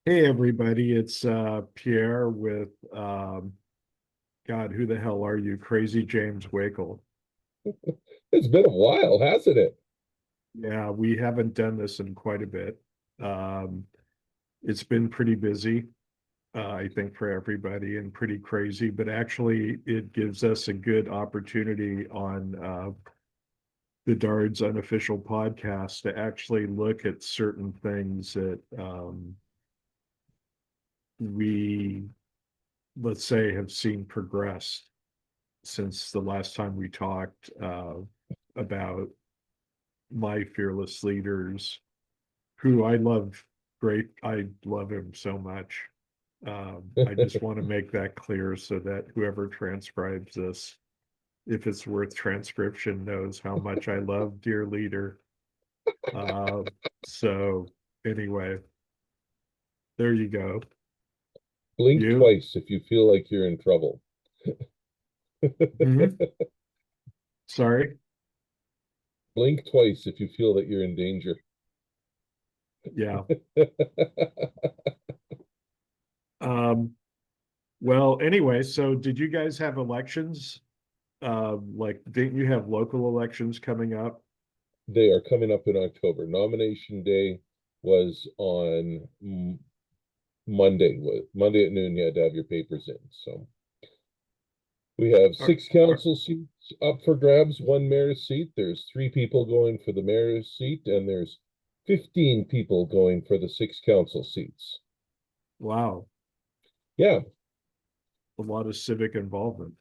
Hey everybody, it's Pierre with God, who the hell are you? Crazy James Wakel. It's been a while, hasn't it? Yeah, we haven't done this in quite a bit. Um, it's been pretty busy, I think, for everybody and pretty crazy, but actually it gives us a good opportunity on the Dards unofficial podcast to actually look at certain things that we, let's say, have seen progress since the last time we talked about my fearless leaders, who I love great. I love him so much. I just want to make that clear so that whoever transcribes this, if it's worth transcription, knows how much I love dear leader. Uh, so anyway, there you go. Blink You? twice if you feel like you're in trouble. Hmm. Sorry. Blink twice if you feel that you're in danger. Yeah. Um, well, anyway, so did you guys have elections? Like, didn't you have local elections coming up? They are coming up in October. Nomination day was on Monday. Monday at noon. You had to have your papers in. So we have Are, six are, council seats up for grabs, one mayor's seat. There's three people going for the mayor's seat, and there's 15 people going for the six council seats. wow, Yeah, a lot of civic involvement.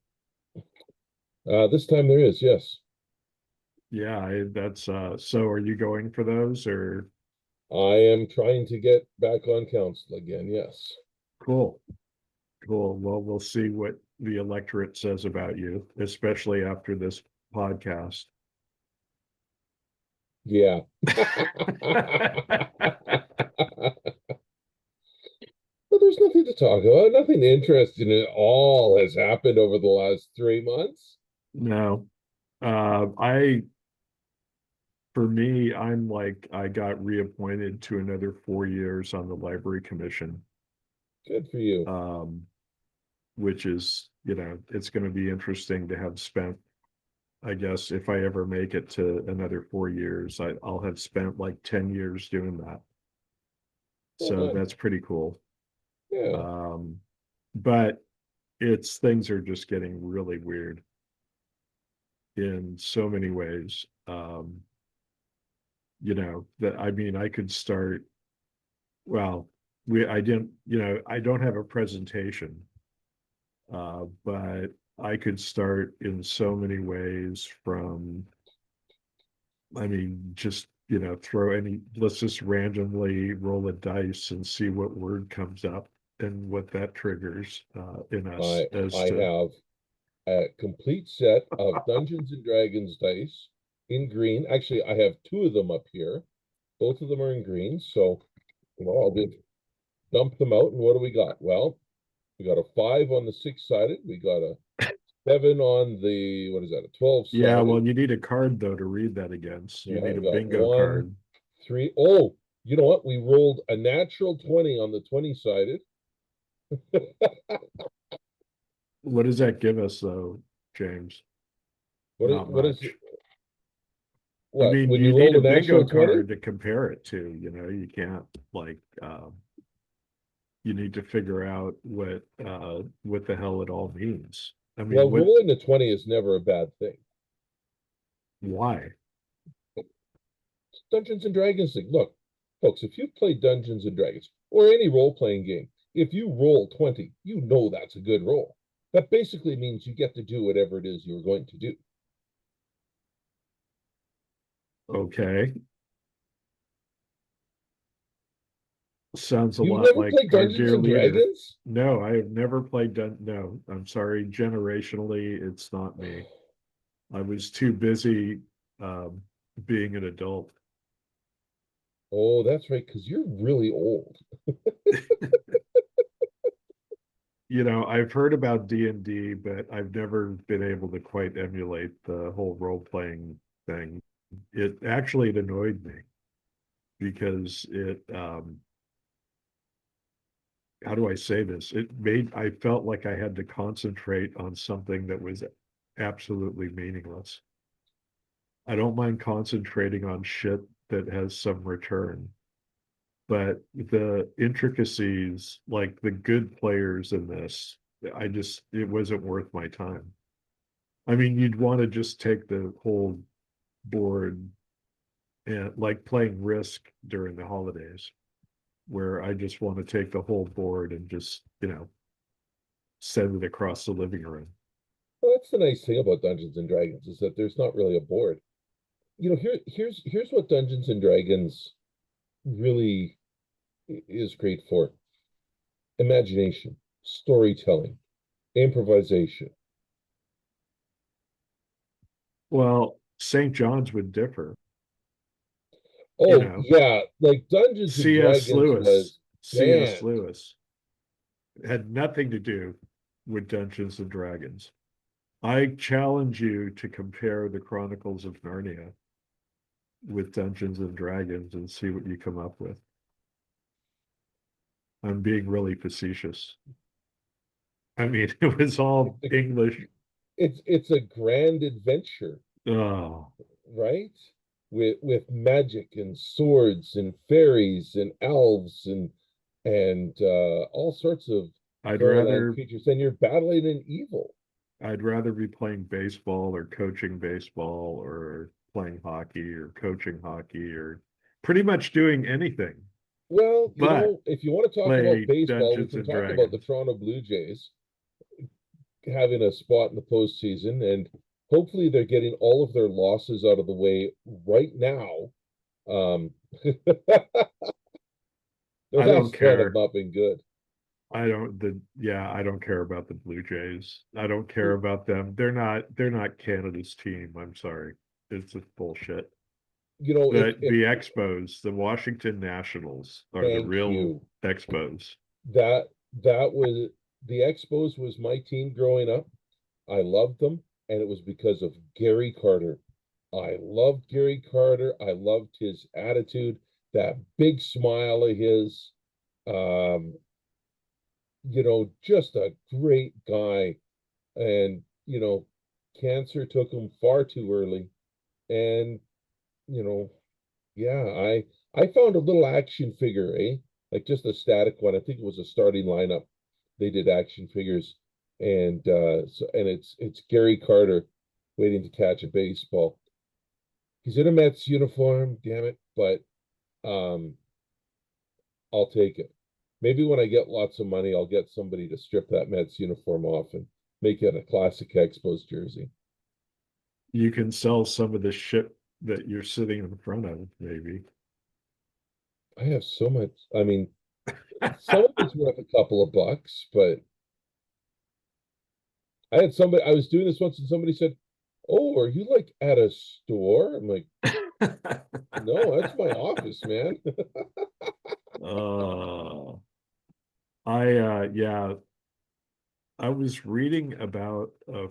this time there is, yes. Yeah, that's so are you going for those or I am trying to get back on council again, yes. cool, cool. Well, we'll see what the electorate says about you, especially after this podcast. Yeah. But there's nothing to talk about. Nothing interesting at all has happened over the last 3 months. No, I for me, I'm like I got reappointed to another 4 years on the library commission. Good for you. Um, which is, it's going to be interesting to have spent, I guess, if I ever make it to another 4 years, I'll have spent like 10 years doing that. Well So done. that's pretty cool. Yeah. Um, but things are just getting really weird in so many ways. That I mean, I could start, well, I didn't, I don't have a presentation, but I could start in so many ways from, I mean, just, let's just randomly roll a dice and see what word comes up and what that triggers in us I as I to, have a complete set of Dungeons and Dragons dice in green. Actually, I have two of them up here. Both of them are in green. So, I'll just dump them out. And what do we got? Well, we got a five on the six sided. We got a seven on the, what is that, a 12 yeah, sided. well, you need a card though to read that against. You Yeah, need I a got bingo one, card. three. Oh, you know what? We rolled a natural 20 on the 20 sided. What does that give us though, James? Not What is, much. I what? mean, When you you need roll a a natural bingo 20? card to compare it to, you can't like you need to figure out what the hell it all means. I mean, Well, what rolling a 20 is never a bad thing. why? Dungeons and Dragons thing. Look, folks, if you've played Dungeons and Dragons or any role playing game, if you roll 20, you know that's a good roll. That basically means you get to do whatever it is you're going to do. Okay. Sounds a You've lot never like played our Dungeons dear and leader. Dragons? No, I have never played no, I'm sorry. Generationally, it's not me. I was too busy um, being an adult. Oh, that's right, because you're really old. I've heard about D&D, but I've never been able to quite emulate the whole role-playing thing. It annoyed me because how do I say this? I felt like I had to concentrate on something that was absolutely meaningless. I don't mind concentrating on shit that has some return, but the intricacies, like the good players in this, it wasn't worth my time. I mean, you'd want to just take the whole board and like playing Risk during the holidays, where I just want to take the whole board and just, send it across the living room. Well, that's the nice thing about Dungeons and Dragons is that there's not really a board. Here's what Dungeons and Dragons really is great for: imagination, storytelling, improvisation. Well, St. John's would differ, you Oh know. yeah, like Dungeons and C.S. Dragons Lewis, was C.S. banned. Lewis had nothing to do with Dungeons and Dragons. I challenge you to compare the Chronicles of Narnia with Dungeons and Dragons and see what you come up with. I'm being really facetious. I mean, it was all English. It's a grand adventure, Oh, right? With magic and swords and fairies and elves and all sorts of I'd fairyland rather creatures, and you're battling an evil. I'd rather be playing baseball or coaching baseball or playing hockey or coaching hockey or pretty much doing anything Well, but if you want to talk about play baseball, we Dungeons can and talk about the Dragons. Toronto Blue Jays having a spot in the postseason, and hopefully they're getting all of their losses out of the way right now. Their I don't last run have care. not been good. I don't care about the Blue Jays. I don't care about them. They're not Canada's team. I'm sorry. It's just bullshit. If The Expos, the Washington Nationals are the thank real you. Expos. That that was the Expos was my team growing up. I loved them, and it was because of Gary Carter. I loved Gary Carter. I loved his attitude, that big smile of his. Um, just a great guy. And, cancer took him far too early. And, you know, yeah, I found a little action figure, like just a static one. I think it was a starting lineup. They did action figures, and it's Gary Carter waiting to catch a baseball. He's in a Mets uniform, damn it, but um, I'll take it. Maybe when I get lots of money, I'll get somebody to strip that Mets uniform off and make it a classic Expos jersey. You can sell some of the shit that you're sitting in front of, maybe. I have so much. I mean, some of it's worth a couple of bucks, but I was doing this once and somebody said, "Oh, are you like at a store?" I'm like, "No, that's my office, man." uh, yeah, I was reading about a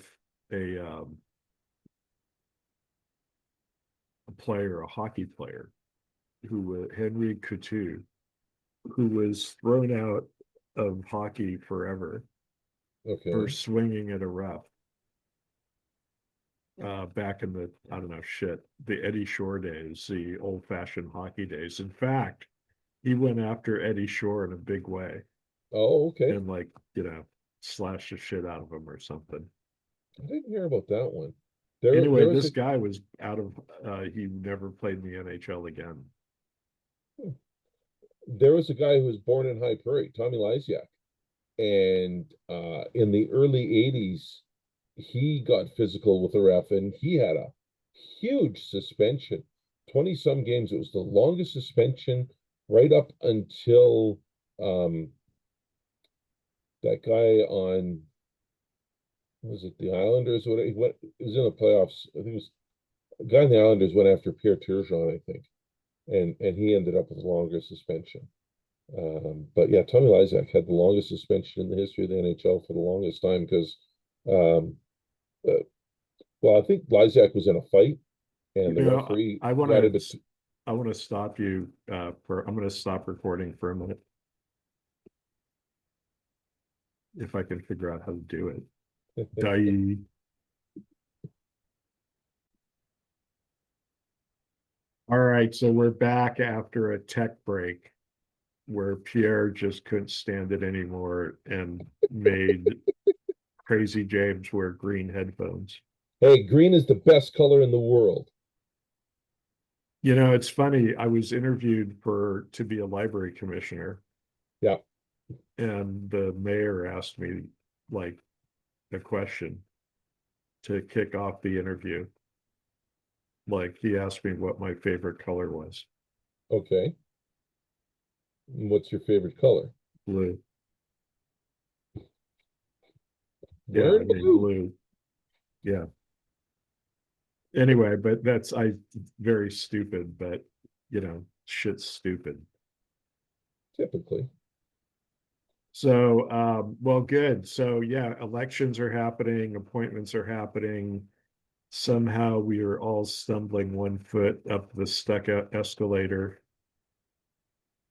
player, a hockey player, Henry Coutu, who was thrown out of hockey forever for Okay. swinging at a ref back in the, I don't know, the Eddie Shore days, the old fashioned hockey days. In fact, he went after Eddie Shore in a big way Oh, okay. and, like, slashed the shit out of him or something. I didn't hear about that one. There Anyway, was this a guy was he never played in the NHL again. there was a guy who was born in High Prairie, Tommy Lysiak, and in the early '80s, he got physical with the ref, and he had a huge suspension, 20 some games. It was the longest suspension right up until um, that guy on, was it the Islanders? What he went, it was in the playoffs. I think it was a guy in the Islanders went after Pierre Turgeon, I think, and he ended up with a longer suspension. But yeah, Tommy Lysiak had the longest suspension in the history of the NHL for the longest time because, um, uh, well, I think Lysiak was in a fight and the referee I want got to him. stop you I'm going to stop recording for a minute. if I can figure out how to do it. Die. All right, so we're back after a tech break where Pierre just couldn't stand it anymore and made Crazy James wear green headphones. Hey, green is the best color in the world. You know, it's funny. I was interviewed for to be a library commissioner, Yeah. and the mayor asked me like a question to kick off the interview. Like he asked me what my favorite color was. Okay. What's your favorite color? Blue. Yeah, I Wearing mean blue. blue. Yeah. Anyway, but that's I very stupid, but shit's stupid. Typically. So, well, good. So, yeah, elections are happening, appointments are happening. Somehow we are all stumbling 1 foot up the stuck escalator.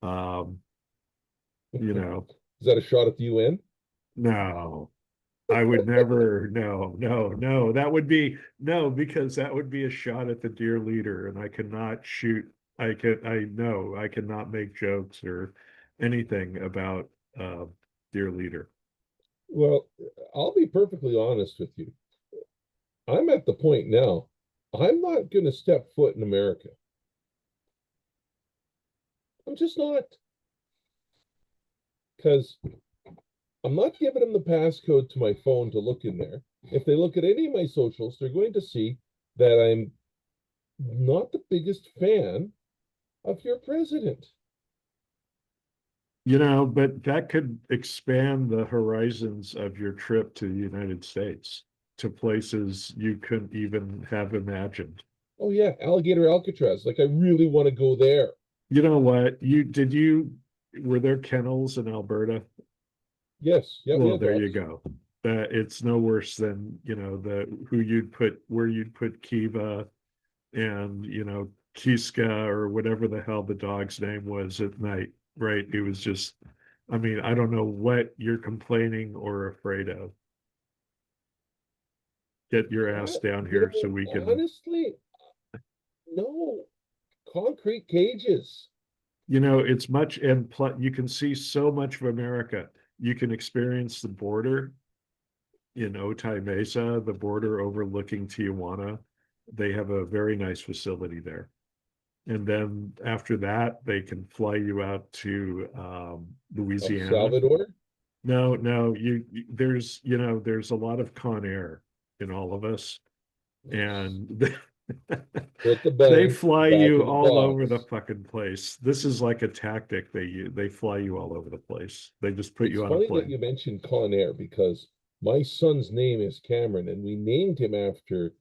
Um, you know, Is that a shot at the UN? no, I would never, no, no, no, that would be, no, because that would be a shot at the dear leader, and I cannot shoot. I know I cannot make jokes or anything about uh, dear leader. Well, I'll be perfectly honest with you. I'm at the point now, I'm not going to step foot in America. I'm just not, because I'm not giving them the passcode to my phone to look in there. If they look at any of my socials, they're going to see that I'm not the biggest fan of your president. But that could expand the horizons of your trip to the United States to places you couldn't even have imagined. Oh yeah, Alligator Alcatraz. Like I really want to go there. You know what? Were there kennels in Alberta? Yes, yeah, we Well, had there you dogs. go. It's no worse than, where you'd put Kiva and, Kiska or whatever the hell the dog's name was at night, right? It was just, I mean, I don't know what you're complaining or afraid of. Get your ass down here so we can, Honestly, no. Concrete cages. it's much, and you can see so much of America. You can experience the border in Otay Mesa, the border overlooking Tijuana. They have a very nice facility there. And then after that, they can fly you out to El Louisiana. Salvador. No, no, there's a lot of Con Air in all of us, Nice. and Put the they bank fly back you in the all over the box. fucking place. This is like a tactic they use. They fly you all over the place. They just put It's you on a funny that plane. you mentioned Con Air because my son's name is Cameron, and we named him after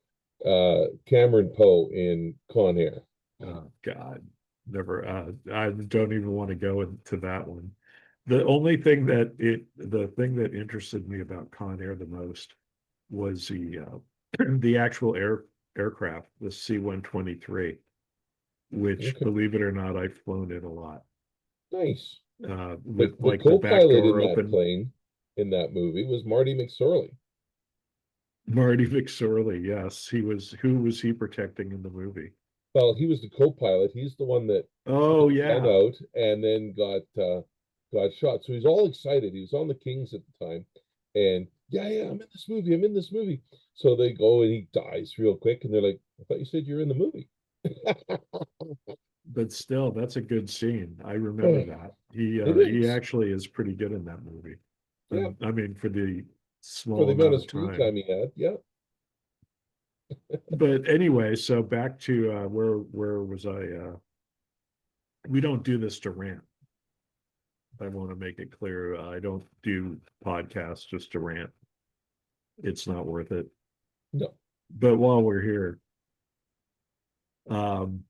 Cameron Poe in Con Air. Oh God, never. I don't even want to go into that one. The thing that interested me about Con Air the most was the actual aircraft, the C-123, which, Okay, believe it or not, I've flown it a lot. nice. With The like the back co-pilot in door that open. plane in that movie was Marty McSorley. Marty McSorley, yes, he was. Who was he protecting in the movie? Well, he was the co-pilot. He's the one that Oh gun yeah, out and then got shot. So he's all excited. He was on the Kings at the time, and yeah, yeah, I'm in this movie. I'm in this movie. So they go and he dies real quick, and they're like, "I thought you said you're in the movie." but still, that's a good scene. I remember It that. He is, actually is pretty good in that movie. yeah, And I mean, for the for small the amount amount of of screen time. time he had. Yeah, But anyway, so back to where was I? We don't do this to rant. I want to make it clear. I don't do podcasts just to rant. It's not worth it. no, But while we're here, um,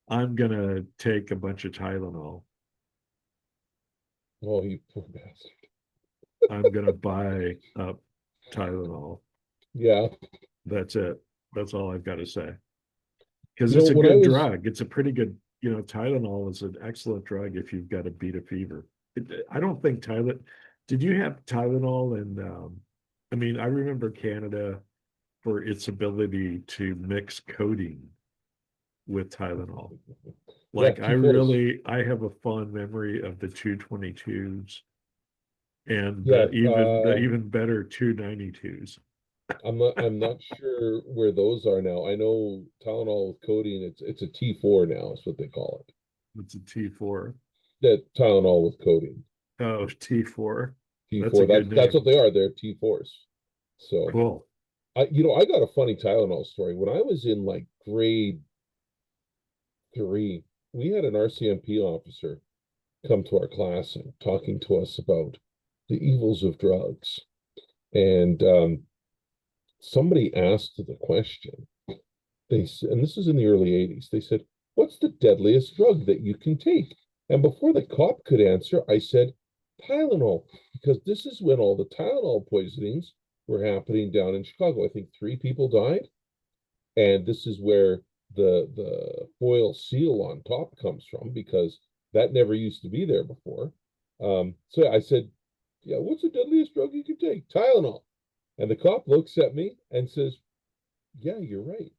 I'm gonna take a bunch of Tylenol. oh, you poor bastard. I'm gonna buy up Tylenol. Yeah, That's it. That's all I've got to say. Because you know it's a when I good was drug. It's a pretty good, Tylenol is an excellent drug if you've got a beta fever. I don't think Tylenol. Did you have Tylenol? And I mean, I remember Canada for its ability to mix codeine with Tylenol. Yeah, Like T-Force. I have a fond memory of the 222s and Yeah, the even better 292s. I'm not sure where those are now. I know Tylenol with codeine, it's a T4 now, is what they call it. It's a T4. That Tylenol with codeine. Oh, T4. That's a T4. good That's what name. they are. They're T4s. So Cool. I got a funny Tylenol story. When I was in like grade three, we had an RCMP officer come to our class and talking to us about the evils of drugs. And somebody asked the question. And this is in the early 80s. They said, "What's the deadliest drug that you can take?" And before the cop could answer, I said, "Tylenol," because this is when all the Tylenol poisonings were happening down in Chicago. I think 3 people died, and this is where the foil seal on top comes from because that never used to be there before. So I said, "Yeah, what's the deadliest drug you can take?" "Tylenol." And the cop looks at me and says, "Yeah, you're right."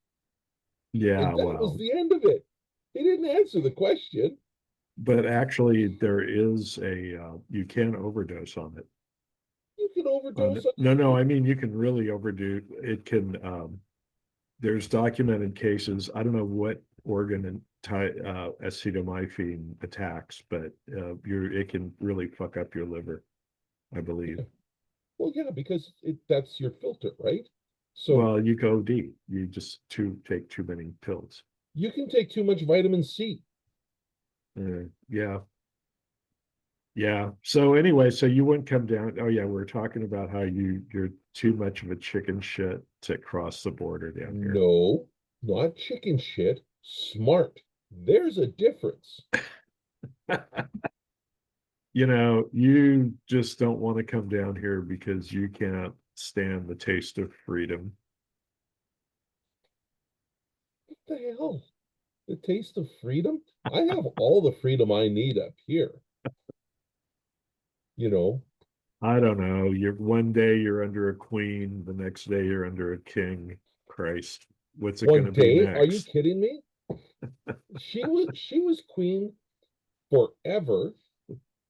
Yeah, And that was well, the end of it. He didn't answer the question. but actually there is you can overdose You can on it. overdose on No, anything. I mean you can really overdo it can there's documented cases. I don't know what organ and acetaminophen attacks, but it can really fuck up your liver, I believe. Yeah. Well, yeah, because that's your filter, right? So Well, you go deep. You just take too many pills. you can take too much vitamin C. Yeah, yeah. So anyway, so you wouldn't come down. Oh yeah, we're talking about how you're too much of a chicken shit to cross the border down here. No, not chicken shit. Smart. There's a difference. You know, you just don't want to come down here because you can't stand the taste of freedom. What the hell? The taste of freedom? I have all the freedom I need up here. You know, I don't know. You're one day you're under a queen, the next day you're under a king. Christ, what's it going one to be day, are you next? kidding me? She was queen forever,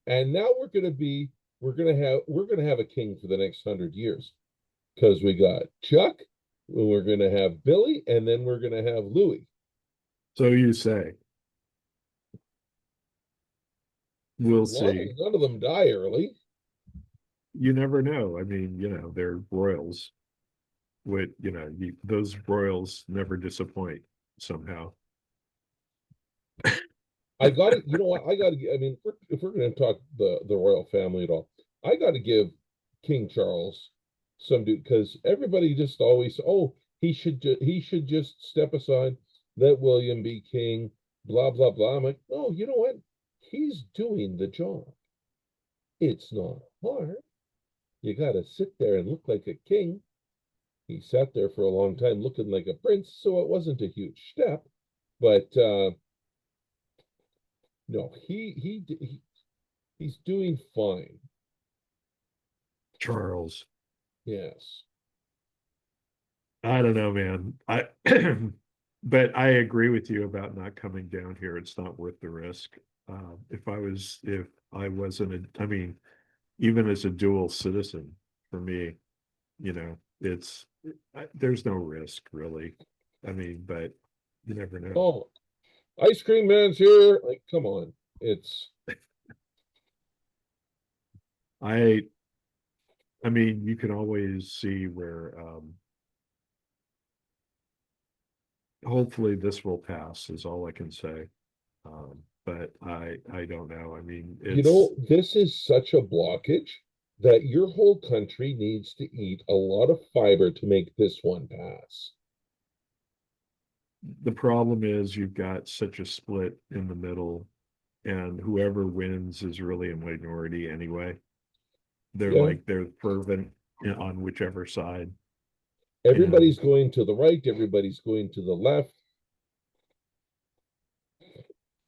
and now we're gonna have a king for the next 100 years because we got Chuck, we're gonna have Billy, and then we're gonna have Louis. So you say. We'll As long see. as none of them die early. You never know. I mean, they're royals. Those royals never disappoint somehow. I got to, you know what? I mean, if we're going to talk the royal family at all, I got to give King Charles some due because everybody just always, oh, he should just step aside, let William be king, blah blah blah. I'm like, no, you know what? He's doing the job. It's not hard. You got to sit there and look like a king. He sat there for a long time looking like a prince, so it wasn't a huge step, but no, he's doing fine. Charles. Yes. I don't know, man. But I agree with you about not coming down here. It's not worth the risk. If I wasn't I mean, even as a dual citizen, for me, there's no risk really. I mean, but you never know. Oh, ice cream man's here. Like, come on. It's I, I mean, you can always see where, hopefully this will pass is all I can say. But I don't know. I mean, this is such a blockage that your whole country needs to eat a lot of fiber to make this one pass. the problem is you've got such a split in the middle, and whoever wins is really a minority anyway. Yeah. They're fervent on whichever side. And Everybody's going to the right, everybody's going to the left.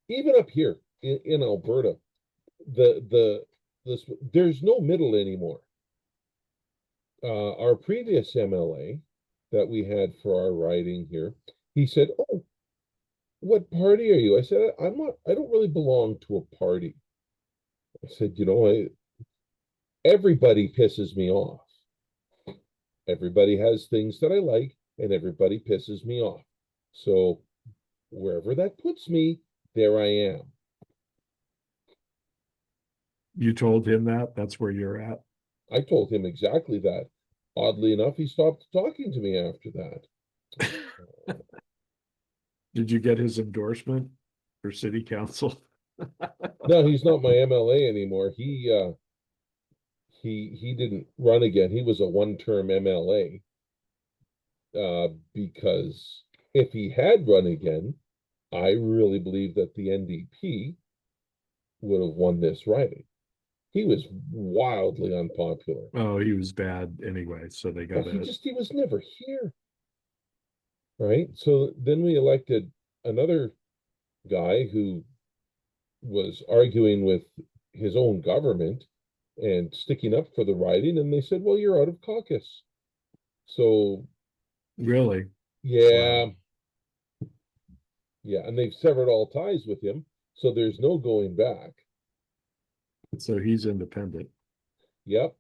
Even up here in Alberta, the this, there's no middle anymore. Our previous MLA that we had for our riding here, he said, "Oh, what party are you?" I said, "I'm not. I don't really belong to a party." I said, everybody pisses me off. Everybody has things that I like, and everybody pisses me off. So wherever that puts me, there I am." You told him that? That's where you're at? I told him exactly that. Oddly enough, he stopped talking to me after that. Did you get his endorsement for city council? No, he's not my MLA anymore. He didn't run again. He was a one-term MLA. Because if he had run again, I really believe that the NDP would have won this riding. He was wildly unpopular. Oh, he was bad anyway, so they Well, got it. he was never here, right? So then we elected another guy who was arguing with his own government and sticking up for the riding, and they said, "Well, you're out of caucus." So Really? yeah, Wow. yeah, and they've severed all ties with him, so there's no going back. So he's independent. Yep.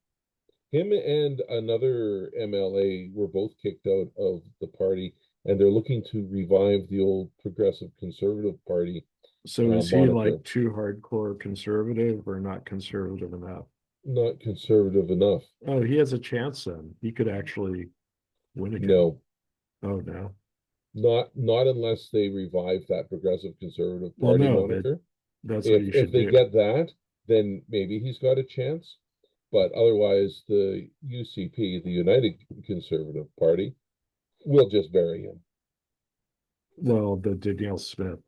Him and another MLA were both kicked out of the party, and they're looking to revive the old Progressive Conservative Party So is he moniker. like too hardcore conservative or not conservative enough? Not conservative enough. Oh, he has a chance then. He could actually win again. No, Oh no. not unless they revive that Progressive Conservative Well, Party no, but moniker. that's what you If should they do. get that, then maybe he's got a chance. But otherwise, the UCP, the United Conservative Party, will just bury him. Well, the Danielle Smith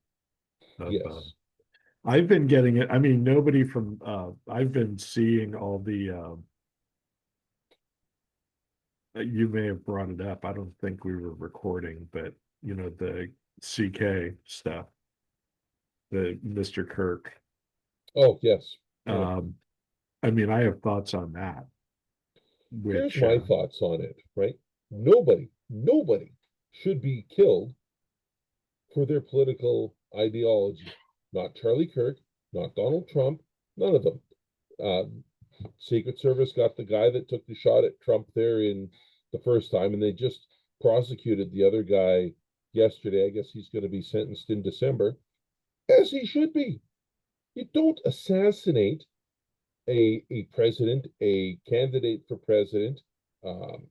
of Yes. I've been getting it. I mean, nobody from I've been seeing all the you may have brought it up. I don't think we were recording, but the CK stuff, the Mr. Kirk. Oh, yes. Yeah. Um, I mean, I have thoughts on that, Here's which my thoughts on it, right? Nobody should be killed for their political ideology. Not Charlie Kirk, not Donald Trump, none of them. Uh, Secret Service got the guy that took the shot at Trump there in the first time, and they just prosecuted the other guy yesterday. I guess he's going to be sentenced in December, as he should be. You don't assassinate a president, a candidate for president, um,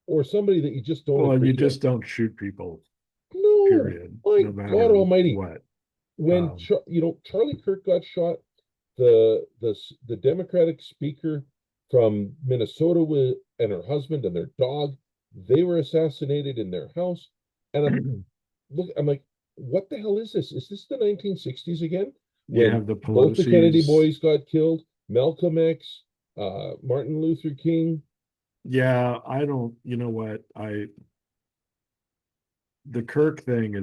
or somebody that you just don't well, you agree with. just don't shoot people, No, period, my no God matter Almighty. what. When Charlie Kirk got shot, the Democratic speaker from Minnesota and her husband and their dog, they were assassinated in their house. And I'm like, what the hell is this? Is this the 1960s again? You When have the both the Kennedy Pelosi's. boys got killed, Malcolm X, Martin Luther King. Yeah, I don't. You know what? The Kirk thing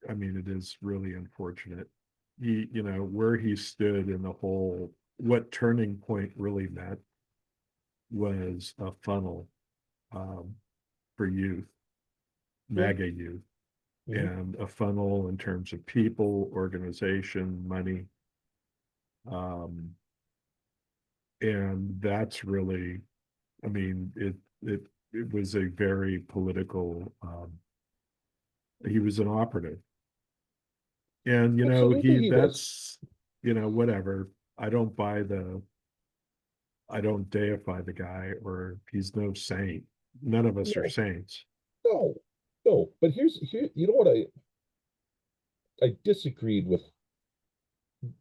I mean, it is really unfortunate. Where he stood in the whole, what turning point really meant was a funnel um, for youth, Yeah. MAGA youth, Mhm. and a funnel in terms of people, organization, money. Um, and that's really, I mean, it was a very political, he was an operative. And Absolutely, he was. whatever. I don't buy the I don't deify the guy, or he's no saint. None of us are No, saints. no, no. But here, you know what I disagreed with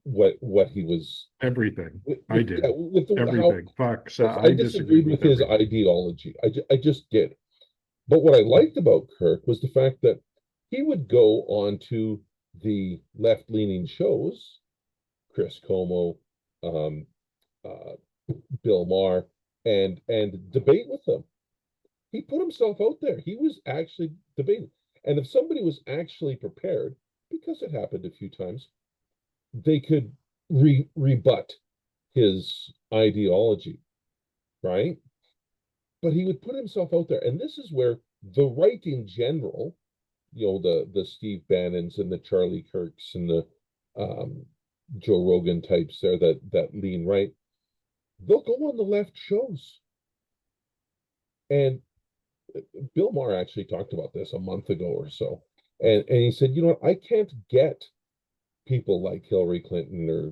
what he was Everything. I with yeah did. with how Everything. Fuck. So I I disagreed disagreed with with his everything. ideology. I just did. But what I liked about Kirk was the fact that he would go on to the left-leaning shows, Chris Como, um, uh, Bill Maher, and debate with them. He put himself out there. He was actually debating. And if somebody was actually prepared, because it happened a few times, they could rebut. his ideology, right? But he would put himself out there, and this is where the right in general, the Steve Bannons and the Charlie Kirks and the um, Joe Rogan types there that lean right, they'll go on the left shows. And Bill Maher actually talked about this a month ago or so. And he said, I can't get people like Hillary Clinton or,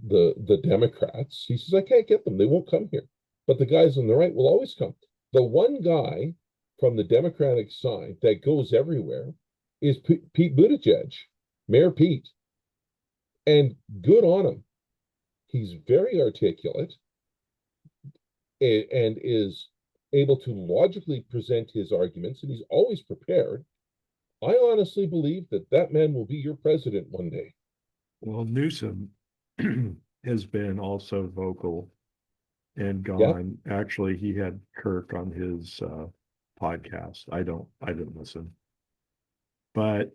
the Democrats. He says, I can't get them. They won't come here. But the guys on the right will always come. The one guy from the Democratic side that goes everywhere is Pete Buttigieg, Mayor Pete. And good on him. He's very articulate and is able to logically present his arguments, and he's always prepared. I honestly believe that man will be your president one day. Well, Newsom has been also vocal and Yeah. gone. Actually, he had Kirk on his podcast. I didn't listen. But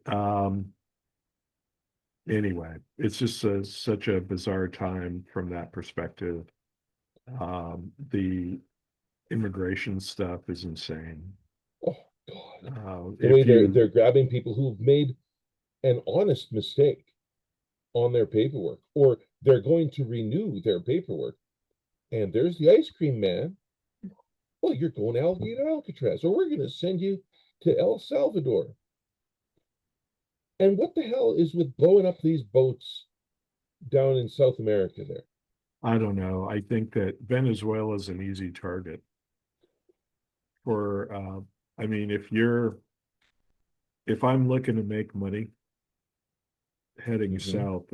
anyway, it's just such a bizarre time from that perspective. The immigration stuff is insane. Oh God. The way If you, they're grabbing people who've made an honest mistake on their paperwork, or they're going to renew their paperwork, and there's the ice cream man. Well, you're going to Alcatraz, or we're going to send you to El Salvador. And what the hell is with blowing up these boats down in South America there? I don't know. I think that Venezuela is an easy target for, I mean, if I'm looking to make money heading Mhm. south,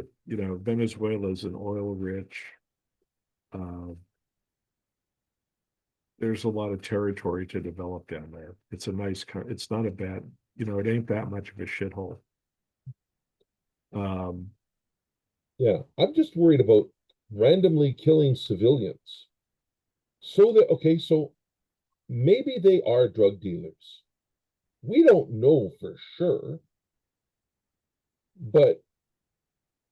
Venezuela is an oil rich, uh, there's a lot of territory to develop down there. It's a nice, it's not a bad, it ain't that much of a shithole. Um, Yeah, I'm just worried about randomly killing civilians. So maybe they are drug dealers. We don't know for sure, but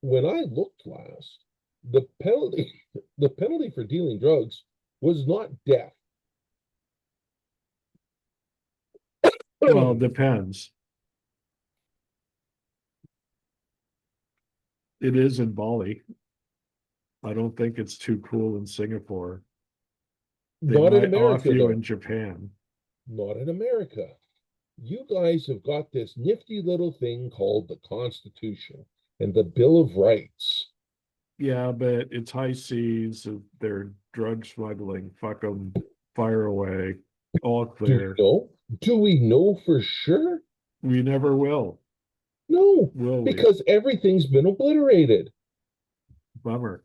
when I looked last, the penalty the penalty for dealing drugs was not death. well, it depends. It is in Bali. I don't think it's too cool in Singapore. They Not in might off America, you though. in Japan. Not in America. You guys have got this nifty little thing called the Constitution and the Bill of Rights. Yeah, but it's high seas. They're drug smuggling. Fuck them. Fire away. All Do we clear. know? Do we know for sure? We never will, No, will we? because everything's been obliterated. Bummer.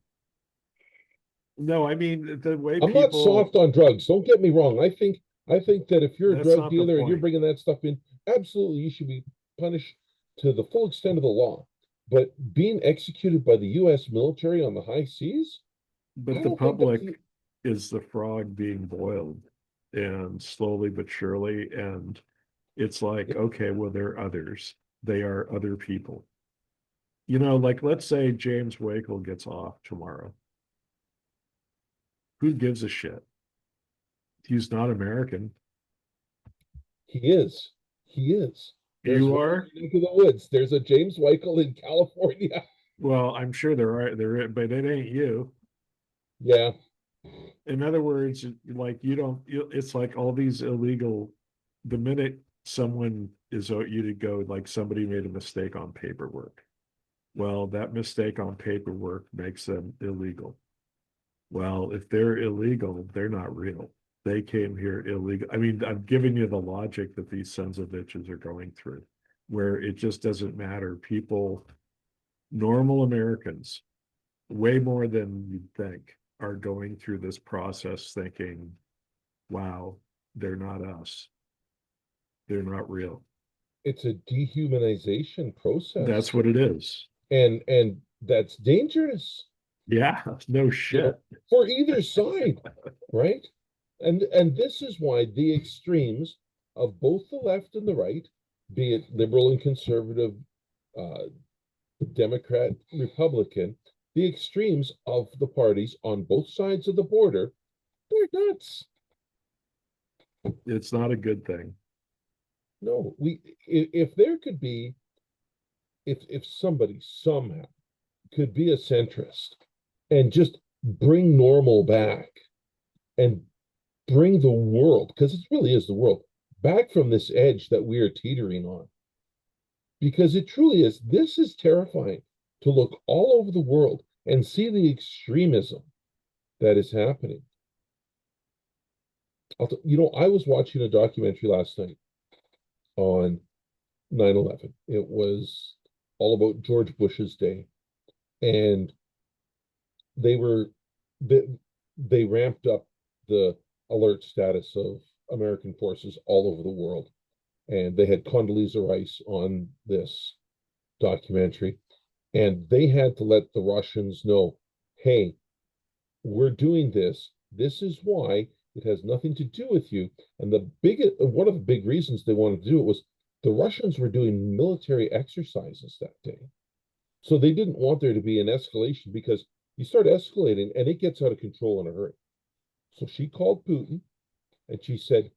No, I mean the way I'm not people. soft on drugs. Don't get me wrong. I think that if you're a That's drug not the dealer and you're point. bringing that stuff in, absolutely you should be punished to the full extent of the law. But being executed by the U.S. military on the high seas, I But the don't think that's public is the frog being boiled, and slowly but surely. And it's like, okay, well, they're others. They are other people. Like let's say James Wakel gets off tomorrow. Who gives a shit? He's not American. he is. He is. There's You one are? into the woods. There's a James Weichel in California. Well, I'm sure there are, but it ain't you. Yeah, In other words, like you don't, it's like all these illegal, the minute someone is out you to go, like somebody made a mistake on paperwork. Well, that mistake on paperwork makes them illegal. Well, if they're illegal, they're not real. They came here illegal. I mean, I'm giving you the logic that these sons of bitches are going through, where it just doesn't matter. People, normal Americans, way more than you'd think, are going through this process thinking, wow, they're not us. They're not real. it's a dehumanization process, That's what it is. and that's dangerous. Yeah, no you know, shit. for either side, right? And this is why the extremes of both the left and the right, be it liberal and conservative, uh, Democrat, Republican, the extremes of the parties on both sides of the border, they're nuts. It's not a good thing. No, if there could be, if somebody somehow could be a centrist and just bring normal back and bring the world, because it really is the world, back from this edge that we are teetering on. Because it truly is, this is terrifying to look all over the world and see the extremism that is happening. I was watching a documentary last night on 9/11. It was all about George Bush's day. And they were they, they ramped up the alert status of American forces all over the world. And they had Condoleezza Rice on this documentary. And they had to let the Russians know, hey, we're doing this. This is why it has nothing to do with you. And one of the big reasons they wanted to do it was the Russians were doing military exercises that day. So they didn't want there to be an escalation because you start escalating and it gets out of control in a hurry. So she called Putin and she said,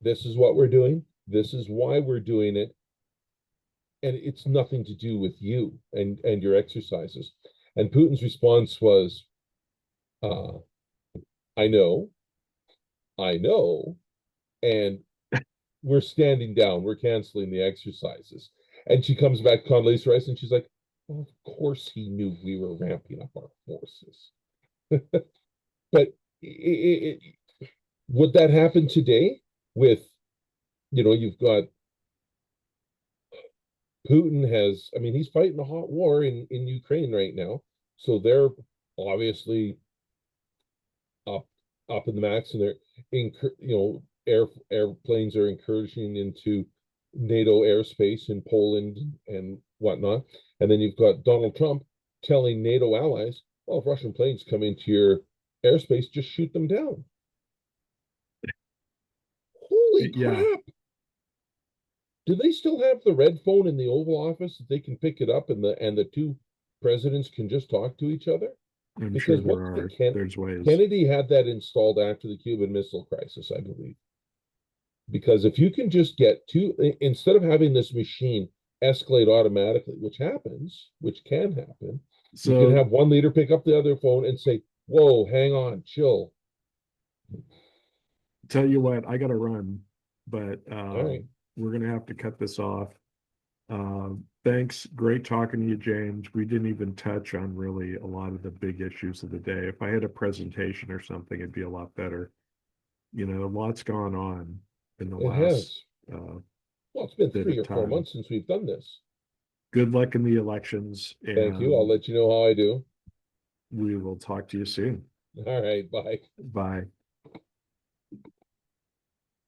this is what we're doing. This is why we're doing it. And it's nothing to do with you and your exercises. And Putin's response was, uh, I know, I know, and we're standing down. We're canceling the exercises. And she comes back, Condoleezza Rice, and she's like, well, of course he knew we were ramping up our forces. But would that happen today with, you've got Putin has, I mean, he's fighting a hot war in Ukraine right now. So they're obviously up up in the max, and they're airplanes are encouraging into NATO airspace in Poland and whatnot. And then you've got Donald Trump telling NATO allies, well, if Russian planes come into your airspace, just shoot them down. Holy Yeah, crap. Do they still have the red phone in the Oval Office that they can pick it up and the two presidents can just talk to each other? I'm sure Because there once are. There's ways. Kennedy had that installed after the Cuban Missile Crisis, I believe. Because if you can just get two, instead of having this machine escalate automatically, which can happen, you can So have one leader pick up the other phone and say, whoa, hang on, chill. tell you what, I gotta run, but All right. we're gonna have to cut this off. Thanks. Great talking to you, James. We didn't even touch on really a lot of the big issues of the day. If I had a presentation or something, it'd be a lot better. A lot's gone on in the It last has. uh, Well, it's been bit three of or four time. months since we've done this. Good luck in the elections, Thank you. I'll and let you know how I do. we will talk to you soon. All right. Bye. Bye.